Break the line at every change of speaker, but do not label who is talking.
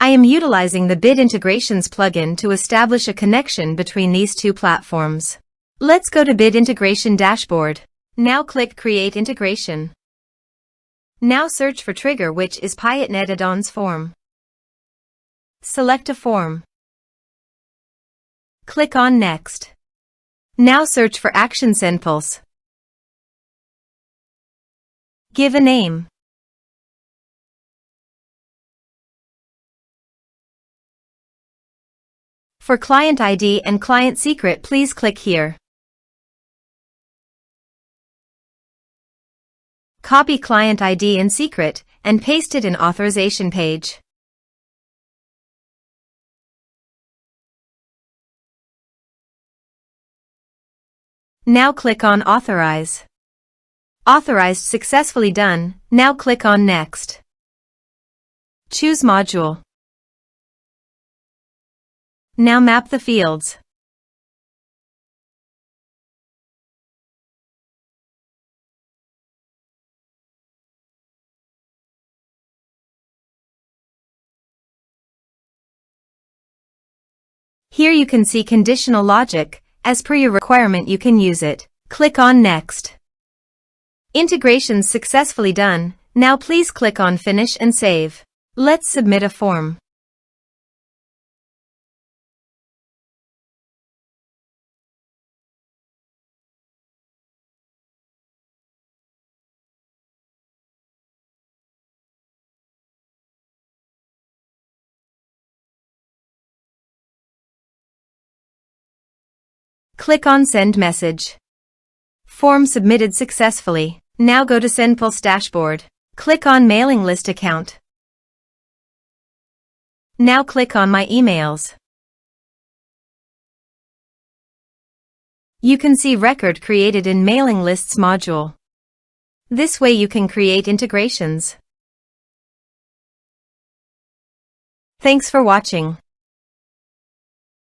I am utilizing the Bid Integrations plugin to establish a connection between these two platforms. Let's go to Bid Integration Dashboard. Now click Create Integration. Now search for trigger, which is Piotnet Addons form. Select a form. Click on Next. Now search for action SendPulse. Give a name. For client ID and client secret, please click here. Copy client ID and secret and paste it in authorization page. Now click on Authorize. Authorized, successfully done. Now click on Next. Choose Module. Now map the fields. Here you can see conditional logic. As per your requirement, you can use it. Click on Next. Integrations successfully done. Now please click on Finish and Save. Let's submit a form. Click on Send Message. Form submitted successfully. Now go to SendPulse dashboard. Click on Mailing List Account. Now click on My Emails. You can see record created in Mailing Lists module. This way you can create integrations. Thanks for watching.